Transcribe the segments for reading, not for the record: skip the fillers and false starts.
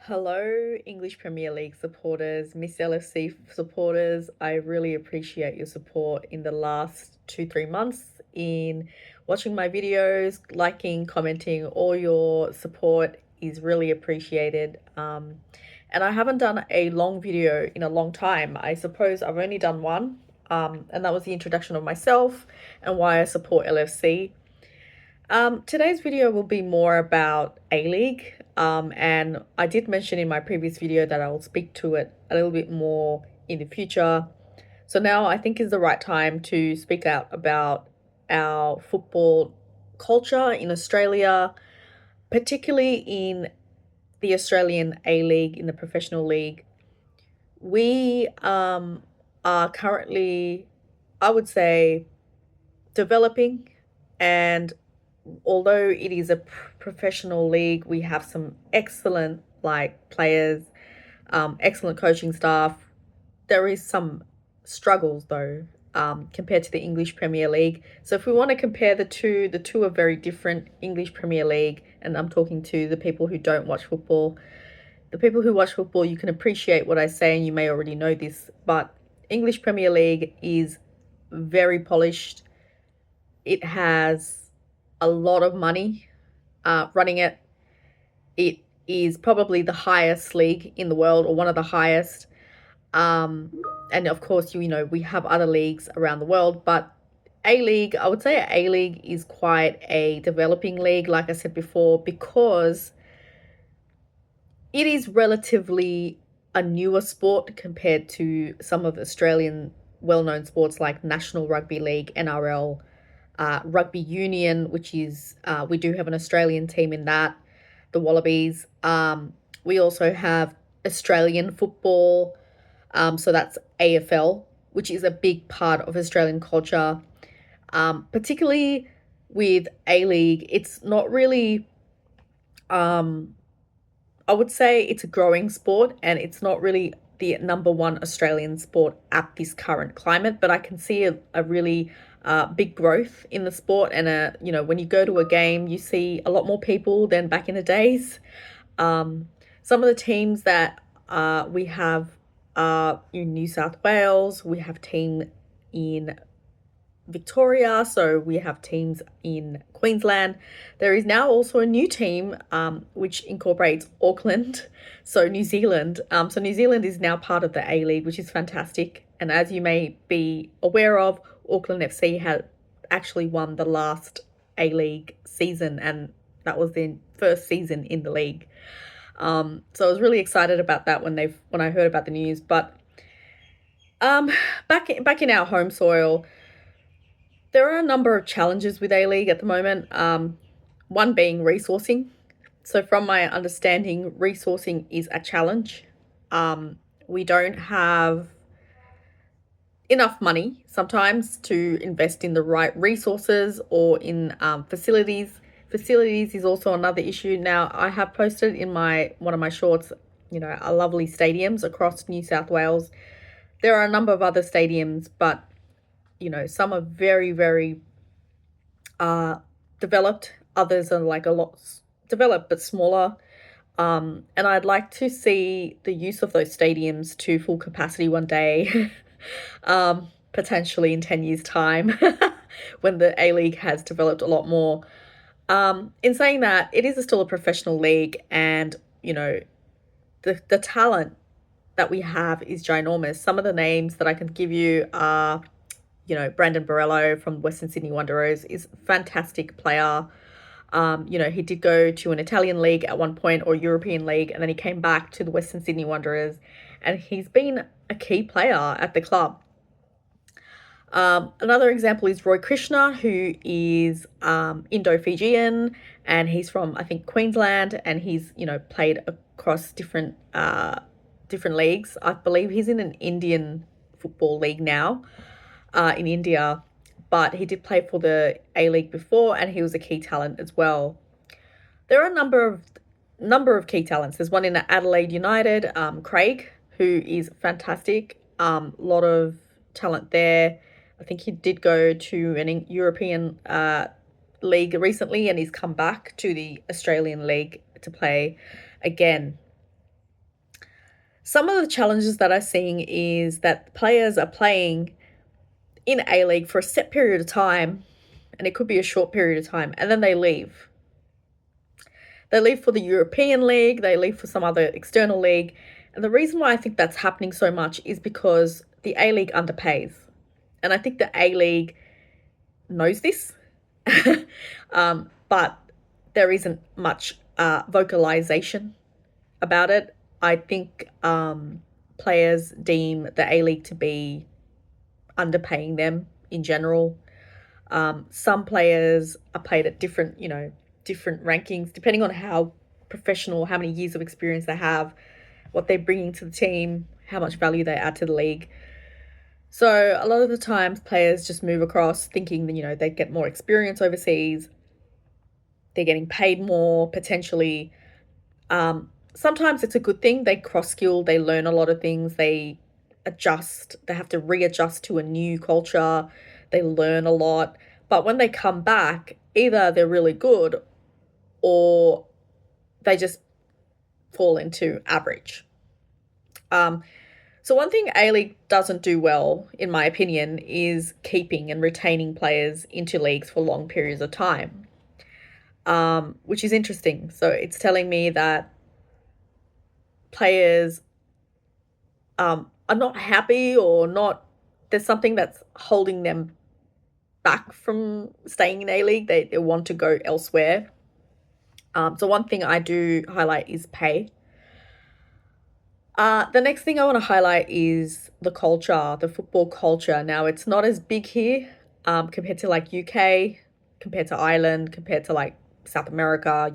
Hello, English Premier League supporters, Miss LFC supporters. I really appreciate your support in the last 3 months in watching my videos, liking, commenting. All your support is really appreciated. And I haven't done a long video in a long time. I suppose I've only done one, and that was the introduction of myself and why I support LFC. Today's video will be more about A-League, and I did mention in my previous video that I will speak to it a little bit more in the future. So now I think is the right time to speak out about our football culture in Australia, particularly in the Australian A-League, in the professional league. We are currently, I would say, developing, and although it is a professional league, we have some excellent players, excellent coaching staff. There is some struggles though, compared to the English Premier League. So if we want to compare the two are very different. English Premier League, and I'm talking to the people who don't watch football. The people who watch football, you can appreciate what I say, and you may already know this, but English Premier League is very polished. It has a lot of money running it. It is probably the highest league in the world, or one of the highest. And of course, we have other leagues around the world, but A-League, I would say A-League is quite a developing league, like I said before, because it is relatively a newer sport compared to some of the Australian well-known sports like National Rugby League, NRL, rugby union, which is, we do have an Australian team in that, the Wallabies. We also have Australian football, so that's AFL, which is a big part of Australian culture. Particularly with A-League, it's not really, I would say it's a growing sport, and it's not really the number one Australian sport at this current climate, but I can see a really big growth in the sport. And when you go to a game, you see a lot more people than back in the days. Some of the teams that we have are in New South Wales. We have team in Victoria, so we have teams in Queensland. There is now also a new team which incorporates Auckland, so New Zealand. So New Zealand is now part of the A-League, which is fantastic. And as you may be aware of, Auckland FC had actually won the last A-League season, and that was their first season in the league. So I was really excited about that when I heard about the news. But back in our home soil, there are a number of challenges with A-League at the moment. One being resourcing. So from my understanding, resourcing is a challenge. We don't have enough money sometimes to invest in the right resources or in facilities. Facilities is also another issue. Now, I have posted in one of my shorts, a lovely stadiums across New South Wales. There are a number of other stadiums, but some are very, very developed. Others are like a lot developed but smaller. And I'd like to see the use of those stadiums to full capacity one day, potentially in 10 years' time, when the A-League has developed a lot more. In saying that, it is still a professional league, and the talent that we have is ginormous. Some of the names that I can give you are, Brandon Borello from Western Sydney Wanderers is a fantastic player. He did go to an Italian league at one point, or European league, and then he came back to the Western Sydney Wanderers, and he's been a key player at the club. Another example is Roy Krishna, who is Indo-Fijian, and he's from, I think, Queensland, and he's, played across different leagues. I believe he's in an Indian football league now, in India, but he did play for the A-League before, and he was a key talent as well. There are a number of key talents. There's one in Adelaide United, Craig, who is fantastic. Lot of talent there. I think he did go to an European league recently, and he's come back to the Australian league to play again. Some of the challenges that I'm seeing is that players are playing in A-League for a set period of time, and it could be a short period of time, and then they leave. They leave for the European League, they leave for some other external league. And the reason why I think that's happening so much is because the A-League underpays. And I think the A-League knows this, but there isn't much vocalization about it. I think players deem the A-League to be underpaying them in general. Some players are paid at different rankings, depending on how professional, how many years of experience they have, what they're bringing to the team, how much value they add to the league. So a lot of the times players just move across thinking that, they get more experience overseas. They're getting paid more, potentially. Sometimes it's a good thing. They cross-skill, they learn a lot of things, they adjust, they have to readjust to a new culture, they learn a lot. But when they come back, either they're really good or they just fall into average. So one thing A-League doesn't do well, in my opinion, is keeping and retaining players into leagues for long periods of time, which is interesting. So it's telling me that players are not happy or not, there's something that's holding them back from staying in A-League. They want to go elsewhere. So one thing I do highlight is pay. The next thing I want to highlight is the culture, the football culture. Now, it's not as big here compared to like UK, compared to Ireland, compared to like South America,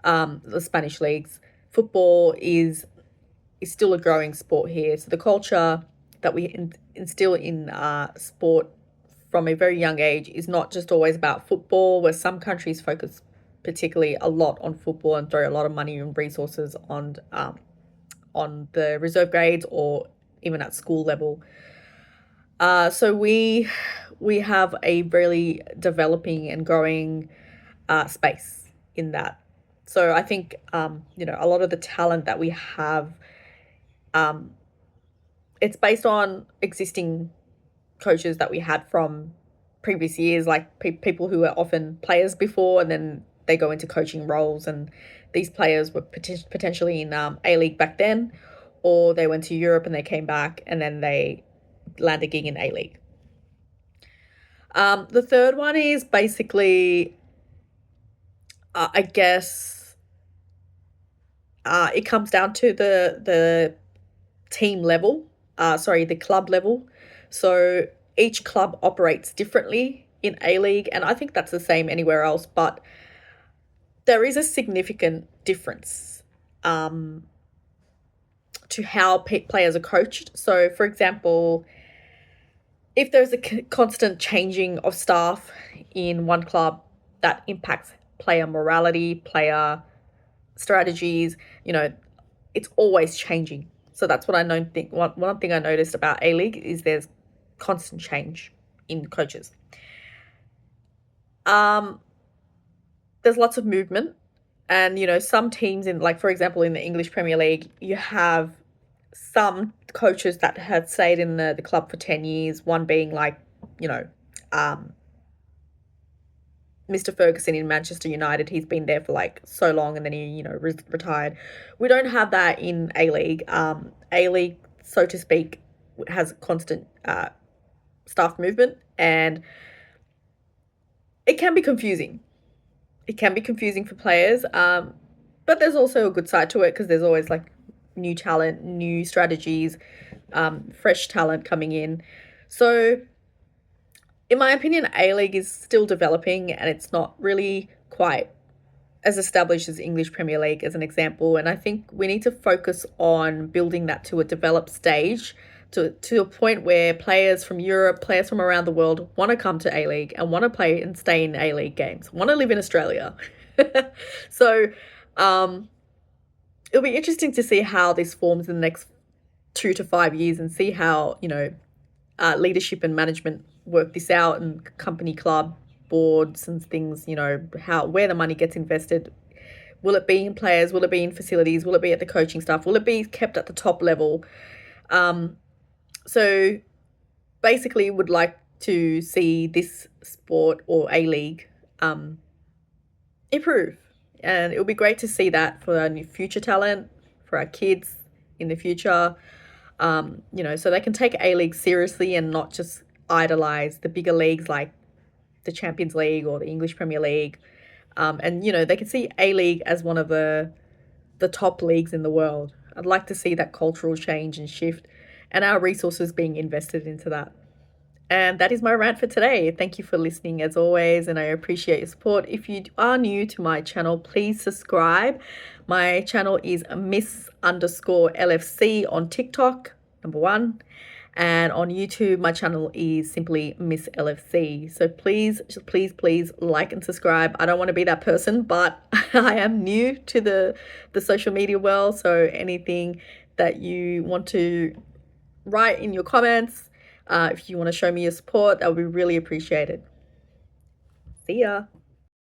the Spanish leagues. Football is still a growing sport here. So the culture that we instill in sport from a very young age is not just always about football, where some countries focus particularly a lot on football and throw a lot of money and resources on the reserve grades or even at school level. So we have a really developing and growing space in that. So I think, a lot of the talent that we have, it's based on existing coaches that we had from previous years, like people who were often players before, and then they go into coaching roles. And these players were potentially in A-League back then, or they went to Europe and they came back and then they land a gig in A-League. The third one is basically, I guess, it comes down to the team level, the club level. So each club operates differently in A-League, and I think that's the same anywhere else, but there is a significant difference to how players are coached. So, for example, if there's a constant changing of staff in one club, that impacts player morality, player strategies, it's always changing. So that's what one thing I noticed about A-League is there's constant change in coaches. There's lots of movement, and some teams for example, in the English Premier League, you have some coaches that have stayed in the club for 10 years, one being Mr. Ferguson in Manchester United. He's been there for so long, and then he retired. We don't have that in A-League. A-League, so to speak, has constant staff movement, and it can be confusing. It can be confusing for players, but there's also a good side to it, because there's always new talent, new strategies, fresh talent coming in. So in my opinion, A-League is still developing, and it's not really quite as established as English Premier League, as an example. And I think we need to focus on building that to a developed stage, to a point where players from Europe, players from around the world want to come to A-League and want to play and stay in A-League games, want to live in Australia. So it'll be interesting to see how this forms in the next 2 to 5 years, and see how, leadership and management work this out, and company club boards and things, where the money gets invested. Will it be in players? Will it be in facilities? Will it be at the coaching staff? Will it be kept at the top level? So basically would like to see this sport or A-League improve. And it would be great to see that for our new future talent, for our kids in the future, so they can take A-League seriously and not just idolize the bigger leagues like the Champions League or the English Premier League. And they can see A-League as one of the top leagues in the world. I'd like to see that cultural change and shift and our resources being invested into that. And that is my rant for today. Thank you for listening as always, and I appreciate your support. If you are new to my channel, please subscribe. My channel is Miss_LFC on TikTok, #1. And on YouTube, my channel is simply Miss LFC. So please, please, please like and subscribe. I don't want to be that person, but I am new to the social media world. So anything that you want to write in your comments, if you want to show me your support, that would be really appreciated. See ya.